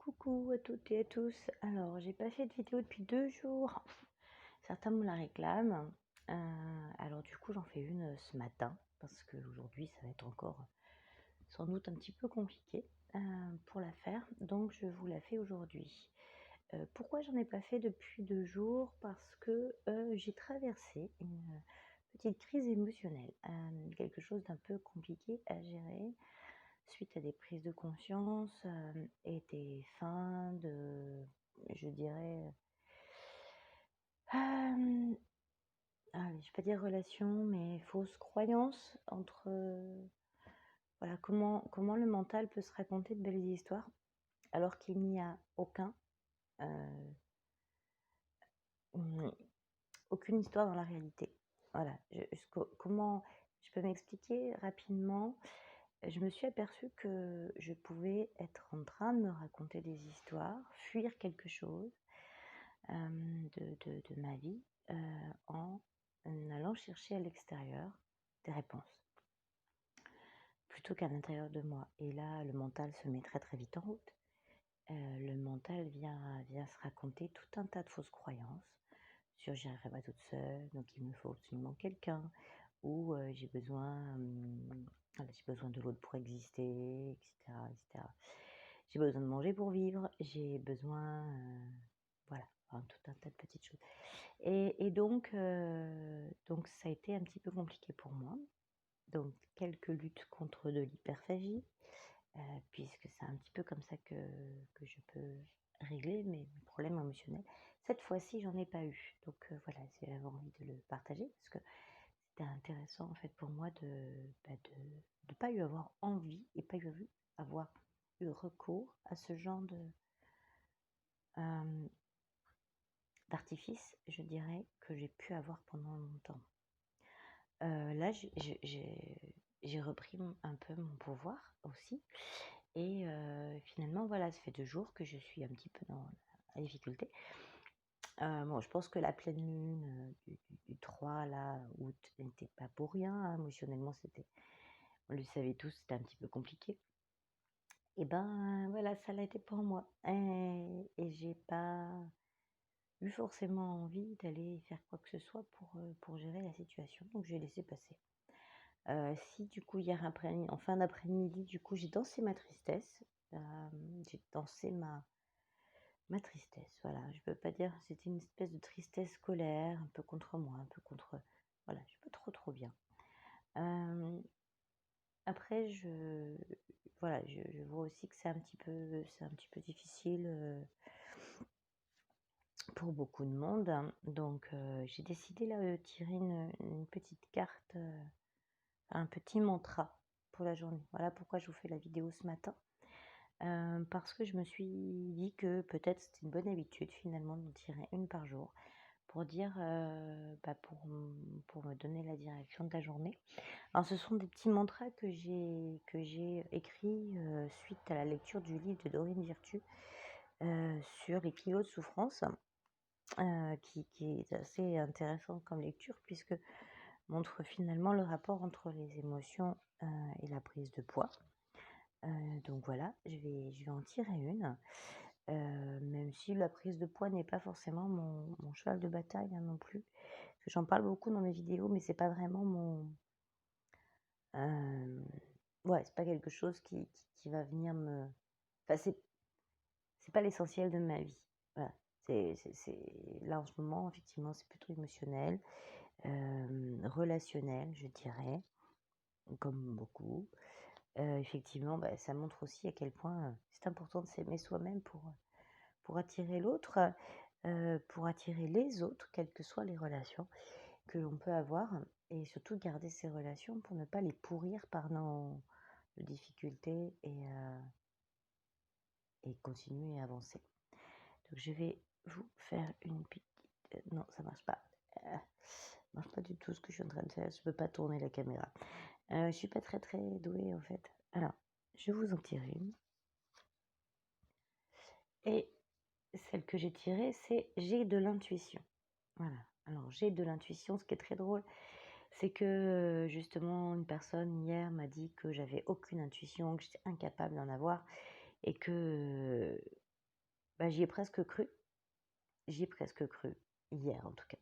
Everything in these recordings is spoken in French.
Coucou à toutes et à tous. Alors, j'ai pas fait de vidéo depuis 2 jours. Certains me la réclament. Alors du coup, j'en fais une, ce matin parce qu'aujourd'hui, ça va être encore sans doute un petit peu compliqué, pour la faire. Donc je vous la fais aujourd'hui. Pourquoi j'en ai pas fait depuis 2 jours? Parce que, j'ai traversé une, petite crise émotionnelle, quelque chose d'un peu compliqué à gérer suite à des prises de conscience, et des fins de, je dirais, hem, allez, je vais pas dire relation, mais fausses croyances entre, voilà, comment le mental peut se raconter de belles histoires alors qu'il n'y a heu, mmh, aucune histoire dans la réalité. Voilà, comment je peux m'expliquer rapidement? Je me suis aperçue que je pouvais être en train de me raconter des histoires, fuir quelque chose, de ma vie, en allant chercher à l'extérieur des réponses, plutôt qu'à l'intérieur de moi. Et là, le mental se met très, très vite en route. Le mental vient se raconter tout un tas de fausses croyances sur: «J'y arriverai pas toute seule, donc il me faut absolument quelqu'un» ou «J'ai besoin, voilà, j'ai besoin de l'autre pour exister» et cetera et cetera. «J'ai besoin de manger pour vivre, j'ai besoin», voilà, enfin tout un tas de petites choses. Et donc ça a été un petit peu compliqué pour moi. Donc quelques luttes contre de l'hyperphagie, puisque c'est un petit peu comme ça que je peux régler mes problèmes émotionnels. Cette fois-ci, j'en ai pas eu. Donc voilà, j'avais envie de le partager parce que c'était intéressant en fait pour moi de pas eu avoir envie et pas eu avoir eu recours à ce genre hem, d'artifice, je dirais, que j'ai pu avoir pendant longtemps. Là, j'ai repris un peu mon pouvoir aussi et finalement, voilà, ça fait 2 jours que je suis un petit peu dans la difficulté. Bon, je pense que la pleine lune, du 3 là, août n'était pas pour rien, hein. Émotionnellement, on le savait tous, c'était un petit peu compliqué. Et ben, voilà, ça l'a été pour moi et j'ai pas eu forcément envie d'aller faire quoi que ce soit pour gérer la situation, donc j'ai laissé passer. Si du coup hier après en fin d'après-midi, du coup, j'ai dansé ma tristesse, j'ai dansé ma tristesse, voilà. Je peux pas dire, c'était une espèce de tristesse colère, un peu contre moi, un peu contre, voilà, je suis pas trop bien. Hem, Après voilà, je vois aussi que c'est un petit peu difficile, pour beaucoup de monde, hein. Donc j'ai décidé là de tirer une petite carte, un petit mantra pour la journée. Voilà pourquoi je vous fais la vidéo ce matin. Parce que je me suis dit que peut-être c'était une bonne habitude finalement d'en tirer une par jour pour dire, pour me donner la direction de la journée. Alors ce sont des petits mantras que j'ai écrits, suite à la lecture du livre de Dorine Virtue, sur les kilos de souffrance, qui est assez intéressant comme lecture puisque montre finalement le rapport entre les émotions, et la prise de poids. Donc voilà, je vais en tirer une, même si la prise de poids n'est pas forcément mon cheval de bataille, hein, non plus. Parce que j'en parle beaucoup dans mes vidéos, mais c'est pas vraiment hem, ouais, c'est pas quelque chose qui va venir enfin c'est pas l'essentiel de ma vie. Voilà, c'est là, en ce moment, effectivement, c'est plutôt émotionnel, relationnel, je dirais, comme beaucoup. Effectivement, bah, ça montre aussi à quel point, c'est important de s'aimer soi-même pour attirer l'autre, pour attirer les autres, quelles que soient les relations que l'on peut avoir et surtout garder ces relations pour ne pas les pourrir par nos difficultés et continuer à avancer. Donc je vais vous faire une petite, non, ça marche pas, marche pas du tout ce que je suis en train de faire, je peux pas tourner la caméra. Je suis pas très, très douée en fait. Alors, je vous en tire une et celle que j'ai tirée, c'est: «J'ai de l'intuition». Voilà. Alors j'ai de l'intuition, ce qui est très drôle, c'est que, justement une personne hier m'a dit que j'avais aucune intuition, que j'étais incapable d'en avoir et que bah, j'y ai presque cru. J'y ai presque cru, hier en tout cas.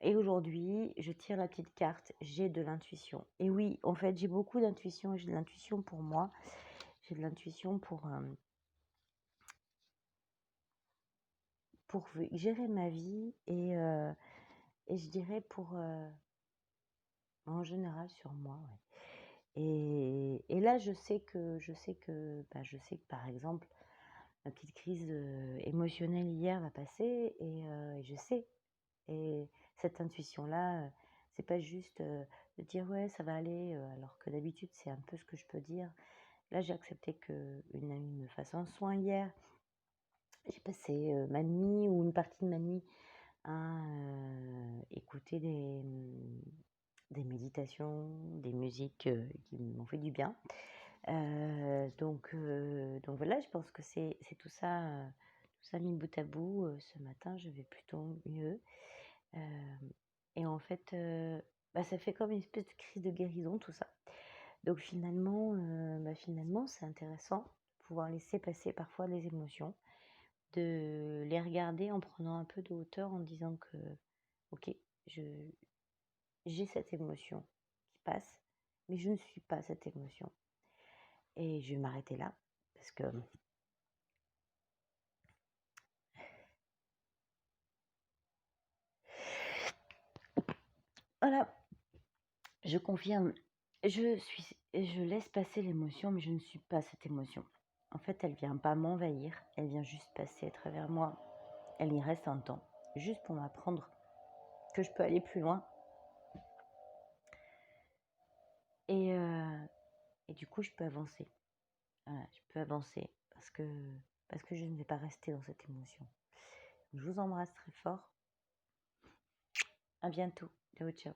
Et aujourd'hui, je tire la petite carte, j'ai de l'intuition. Et oui, en fait, j'ai beaucoup d'intuition. J'ai de l'intuition pour moi. J'ai de l'intuition pour gérer ma vie et je dirais en général sur moi. Ouais. Et là, je sais que par exemple, ma petite crise émotionnelle hier va passer et je sais. Et cette intuition-là, c'est pas juste de dire ouais, ça va aller, alors que d'habitude, c'est un peu ce que je peux dire. Là, j'ai accepté qu'une amie me fasse un soin hier. J'ai passé ma nuit ou une partie de ma nuit à écouter des méditations, des musiques qui m'ont fait du bien. Donc voilà, je pense que c'est tout ça mis bout à bout. Ce matin, je vais plutôt mieux. Euh, et en fait, bah, ça fait comme une espèce de crise de guérison, tout ça. Donc finalement, c'est intéressant de pouvoir laisser passer parfois les émotions, de les regarder en prenant un peu de hauteur, en disant que, ok, je, j'ai cette émotion qui passe, mais je ne suis pas cette émotion. Et je vais m'arrêter là, parce que voilà, je confirme, je laisse passer l'émotion, mais je ne suis pas cette émotion. En fait, elle vient pas m'envahir, elle vient juste passer à travers moi. Elle y reste un temps, juste pour m'apprendre que je peux aller plus loin. Et, euh, et du coup, je peux avancer. Voilà, je peux avancer parce que je ne vais pas rester dans cette émotion. Je vous embrasse très fort. À bientôt. Ciao, ciao.